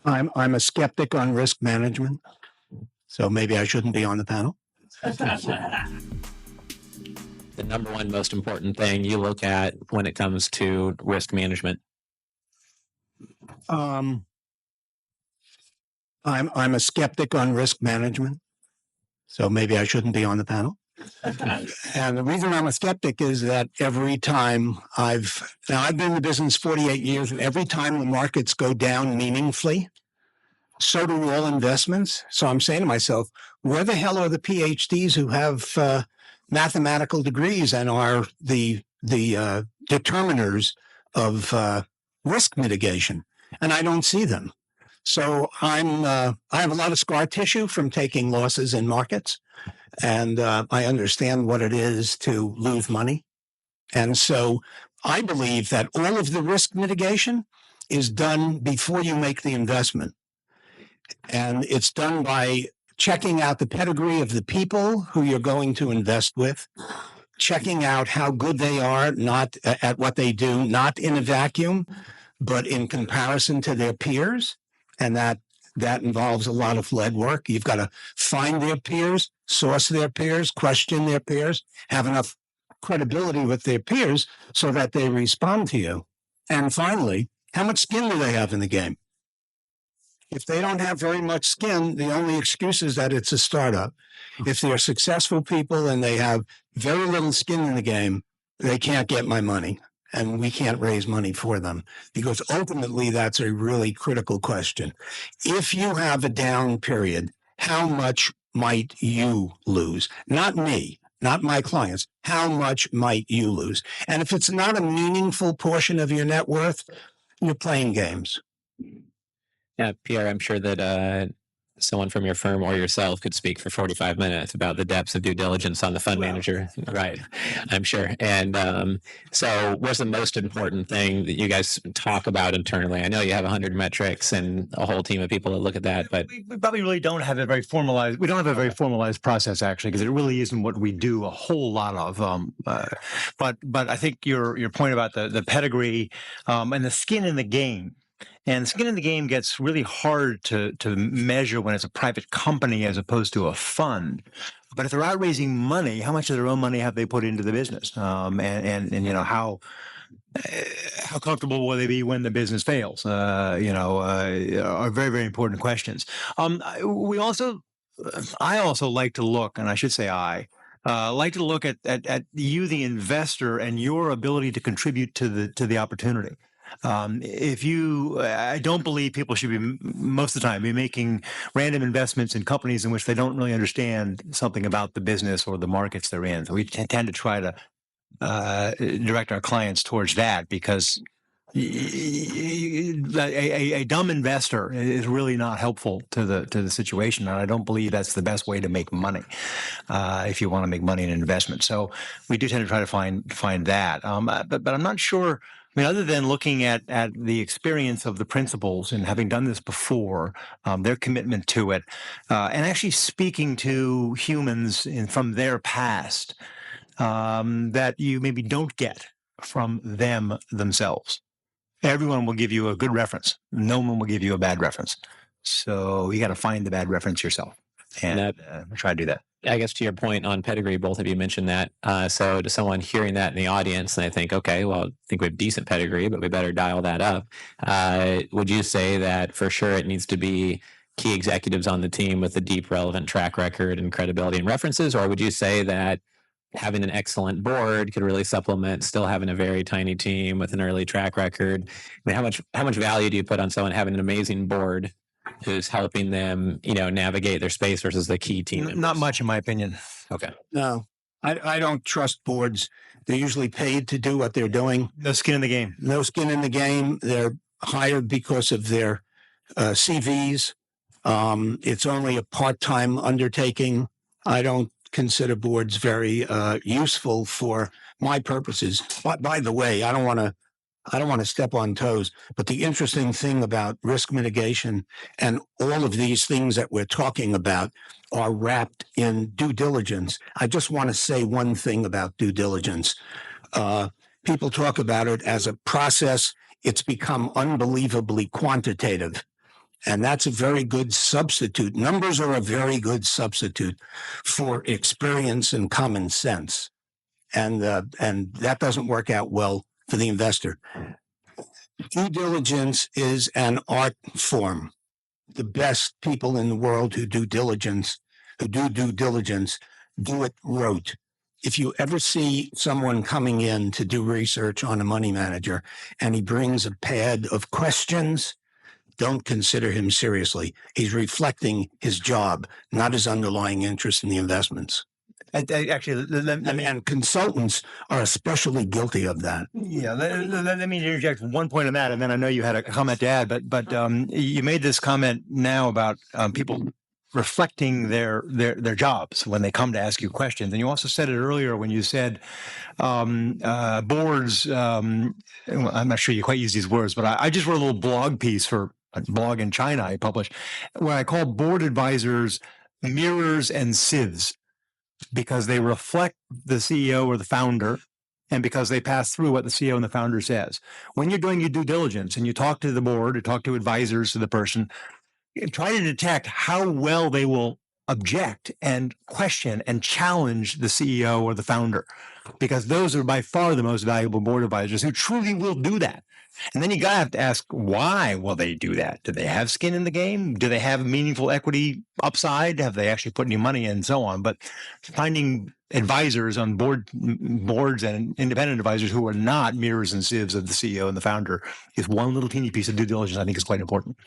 I'm a skeptic on risk management, so maybe I shouldn't be on the panel. The number one most important thing you look at when it comes to risk management? I'm a skeptic on risk management, so maybe I shouldn't be on the panel. And the reason I'm a skeptic is that every time I've been in the business 48 years, and every time the markets go down meaningfully, so do all investments. So I'm saying to myself, where the hell are the PhDs who have mathematical degrees and are the determiners of risk mitigation? And I don't see them. So I have a lot of scar tissue from taking losses in markets, and I understand what it is to lose money. And so I believe that all of the risk mitigation is done before you make the investment. And it's done by checking out the pedigree of the people who you're going to invest with, checking out how good they are, not at what they do, not in a vacuum, but in comparison to their peers. And that involves a lot of lead work. You've got to find their peers, source their peers, question their peers, have enough credibility with their peers so that they respond to you. And finally, how much skin do they have in the game? If they don't have very much skin, the only excuse is that it's a startup. If they're successful people and they have very little skin in the game, they can't get my money. And we can't raise money for them, because ultimately that's a really critical question. If you have a down period, how much might you lose? Not me, not my clients. How much might you lose? And if it's not a meaningful portion of your net worth, you're playing games. Yeah, Pierre, I'm sure that someone from your firm or yourself could speak for 45 minutes about the depths of due diligence on the fund manager. Right, I'm sure. And so what's the most important thing that you guys talk about internally? I know you have 100 metrics and a whole team of people that look at that, but we probably really don't have a very formalized, we don't have a very formalized process, actually, because it really isn't what we do a whole lot of. But I think your point about the pedigree and the skin in the game. And skin in the game gets really hard to measure when it's a private company as opposed to a fund. But if they're out raising money, how much of their own money have they put into the business? And you know, how comfortable will they be when the business fails? Are very, very important questions. I also like to look, and I should say like to look at you, the investor, and your ability to contribute to the opportunity. I don't believe people should be, most of the time, be making random investments in companies in which they don't really understand something about the business or the markets they're in. So we tend to try to direct our clients towards that, because a dumb investor is really not helpful to the situation, and I don't believe that's the best way to make money if you want to make money in an investment. So we do tend to try to find that, but I'm not sure. I mean, other than looking at the experience of the principals and having done this before, their commitment to it, and actually speaking to humans from their past that you maybe don't get from them themselves. Everyone will give you a good reference. No one will give you a bad reference. So you got to find the bad reference yourself, and try to do that. I guess to your point on pedigree, both of you mentioned that. So to someone hearing that in the audience, and I think, okay, well, I think we have decent pedigree, but we better dial that up. Would you say that for sure it needs to be key executives on the team with a deep, relevant track record and credibility and references? Or would you say that having an excellent board could really supplement still having a very tiny team with an early track record? I mean, how much value do you put on someone having an amazing board who's helping them, navigate their space versus the key team members? Not much, in my opinion. Okay. No, I don't trust boards. They're usually paid to do what they're doing. No skin in the game. No skin in the game. They're hired because of their CVs. It's only a part-time undertaking. I don't consider boards very useful for my purposes. But by the way, I don't want to step on toes, but the interesting thing about risk mitigation and all of these things that we're talking about are wrapped in due diligence. I just want to say one thing about due diligence. People talk about it as a process. It's become unbelievably quantitative. And that's a very good substitute. Numbers are a very good substitute for experience and common sense. And that doesn't work out well for the investor. Due diligence is an art form. The best people in the world who do due diligence, do it rote. If you ever see someone coming in to do research on a money manager and he brings a pad of questions, don't consider him seriously. He's reflecting his job, not his underlying interest in the investments. And consultants are especially guilty of that. Yeah, let me interject one point on that, and then I know you had a comment to add. But you made this comment now about people reflecting their jobs when they come to ask you questions, and you also said it earlier when you said boards. I'm not sure you quite use these words, but I just wrote a little blog piece for a blog in China I published where I call board advisors mirrors and sieves, because they reflect the CEO or the founder, and because they pass through what the CEO and the founder says. When you're doing your due diligence and you talk to the board or talk to advisors to the person, try to detect how well they will object and question and challenge the CEO or the founder, because those are by far the most valuable board advisors who truly will do that. And then you gotta have to ask, why will they do that? Do they have skin in the game? Do they have meaningful equity upside? Have they actually put any money in, and so on? But finding advisors on boards and independent advisors who are not mirrors and sieves of the CEO and the founder is one little teeny piece of due diligence I think is quite important.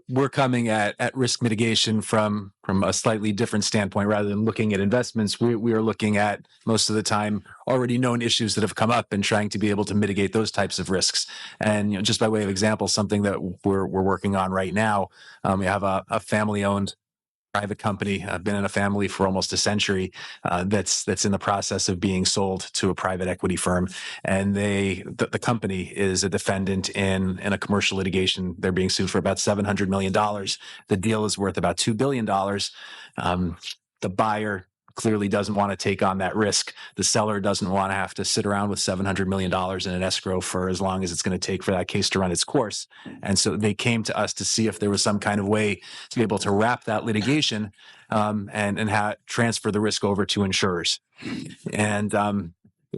We're coming at risk mitigation from a slightly different standpoint. Rather than looking at investments, we are looking at, most of the time, already known issues that have come up and trying to be able to mitigate those types of risks. And just by way of example, something that we're working on right now, we have a family-owned private company. I've been in a family for almost a century that's in the process of being sold to a private equity firm, and the company is a defendant in a commercial litigation. They're being sued for about $700 million. The deal is worth about $2 billion. The buyer clearly doesn't want to take on that risk. The seller doesn't want to have to sit around with $700 million in an escrow for as long as it's going to take for that case to run its course. And so they came to us to see if there was some kind of way to be able to wrap that litigation and transfer the risk over to insurers. And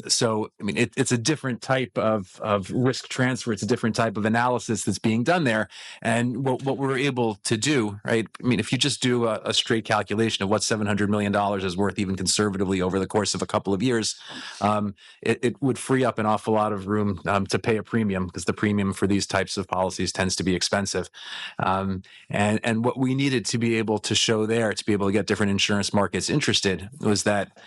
so, I mean, it's a different type of risk transfer. It's a different type of analysis that's being done there. And what we're able to do, right? I mean, if you just do a straight calculation of what $700 million is worth, even conservatively over the course of a couple of years, it would free up an awful lot of room to pay a premium, because the premium for these types of policies tends to be expensive. And what we needed to be able to show there, to be able to get different insurance markets interested, was that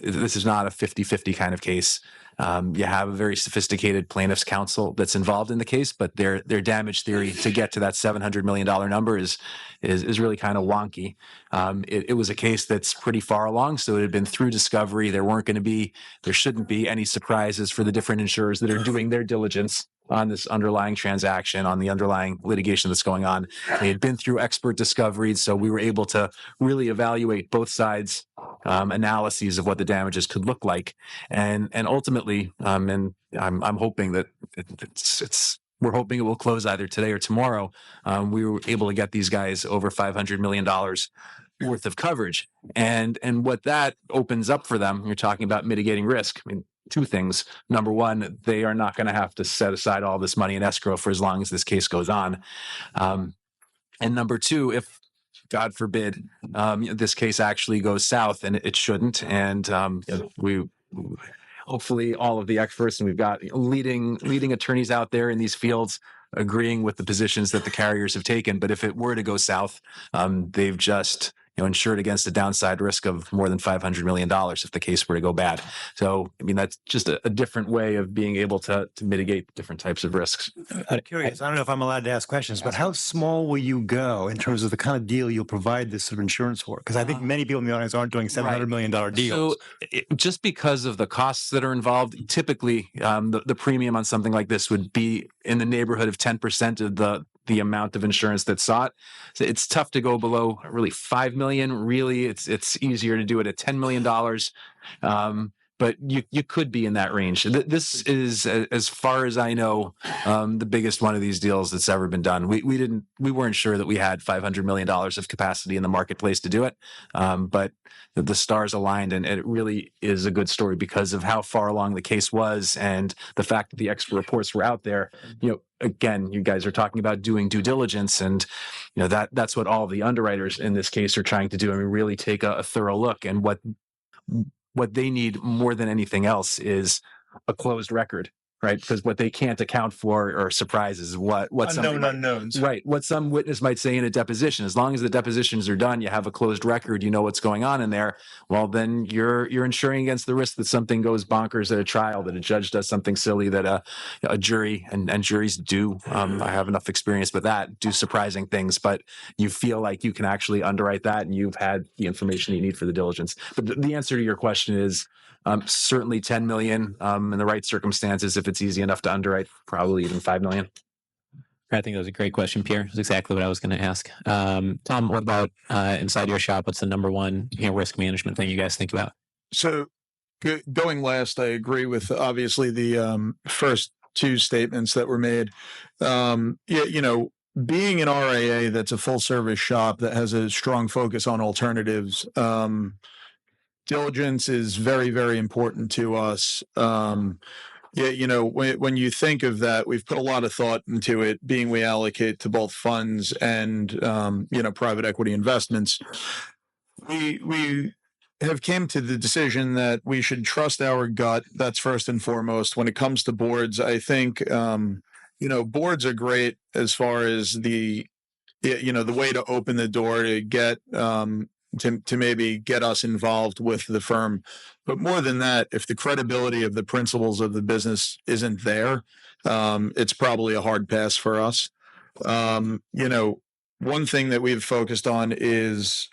this is not a 50-50 kind of case. You have a very sophisticated plaintiffs' counsel that's involved in the case, but their damage theory to get to that $700 million number is really kind of wonky. It was a case that's pretty far along, so it had been through discovery. There shouldn't be any surprises for the different insurers that are doing their diligence on this underlying transaction, on the underlying litigation that's going on. They had been through expert discovery, so we were able to really evaluate both sides' analyses of what the damages could look like, and ultimately, and I'm hoping that we're hoping it will close either today or tomorrow. We were able to get these guys over $500 million worth of coverage, and what that opens up for them. You're talking about mitigating risk. I mean, two things. Number one, they are not going to have to set aside all this money in escrow for as long as this case goes on. And number two, if God forbid this case actually goes south, and it shouldn't, and we hopefully all of the experts, and we've got leading attorneys out there in these fields agreeing with the positions that the carriers have taken. But if it were to go south, they've just insured against a downside risk of more than $500 million if the case were to go bad. So, I mean, that's just a different way of being able to mitigate different types of risks. I'm curious. I don't know if I'm allowed to ask questions, but how small will you go in terms of the kind of deal you'll provide this sort of insurance for? Because I think many people in the audience aren't doing $700 million deals. So just because of the costs that are involved, typically the premium on something like this would be in the neighborhood of 10% of the amount of insurance that's sought. So it's tough to go below really $5 million. Really, it's easier to do it at $10 million. but you could be in that range. This is, as far as I know, the biggest one of these deals that's ever been done. We weren't sure that we had $500 million of capacity in the marketplace to do it, but the stars aligned, and it really is a good story because of how far along the case was and the fact that the expert reports were out there. Again, you guys are talking about doing due diligence, and that's what all the underwriters in this case are trying to do. I mean, really take a thorough look, and what they need more than anything else is a closed record, right? Because what they can't account for are surprises. What Unknown unknowns. Right. What some witness might say in a deposition. As long as the depositions are done, you have a closed record, you know what's going on in there. Well, then you're insuring against the risk that something goes bonkers at a trial, that a judge does something silly, that a jury, and juries do, I have enough experience with that, do surprising things, but you feel like you can actually underwrite that, and you've had the information you need for the diligence. But the answer to your question is, certainly 10 million in the right circumstances. If it's easy enough to underwrite, probably even 5 million. I think that was a great question, Pierre. That's exactly what I was going to ask. Tom, what about inside your shop? What's the number one risk management thing you guys think about? So going last, I agree with obviously the first two statements that were made. Being an RIA that's a full service shop that has a strong focus on alternatives, diligence is very, very important to us. When you think of that, we've put a lot of thought into it, being we allocate to both funds and, private equity investments. We have came to the decision that we should trust our gut. That's first and foremost. When it comes to boards, I think, boards are great as far as the way to open the door to get, to maybe get us involved with the firm. But more than that, if the credibility of the principles of the business isn't there, it's probably a hard pass for us. One thing that we've focused on is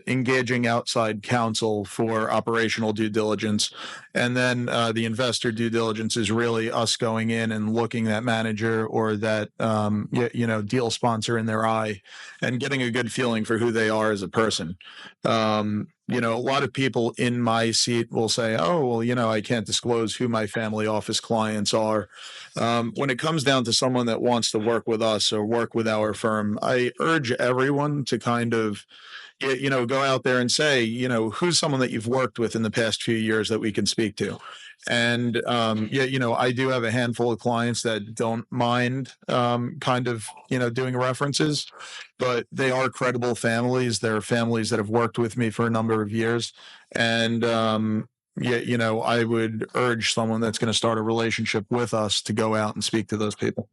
engaging outside counsel for operational due diligence. And then the investor due diligence is really us going in and looking that manager or that, deal sponsor in their eye and getting a good feeling for who they are as a person. A lot of people in my seat will say, oh, well, I can't disclose who my family office clients are. When it comes down to someone that wants to work with us or work with our firm, I urge everyone to kind of, go out there and say, who's someone that you've worked with in the past few years that we can speak to. And, I do have a handful of clients that don't mind doing references, but they are credible families. They're families that have worked with me for a number of years. And, I would urge someone that's going to start a relationship with us to go out and speak to those people.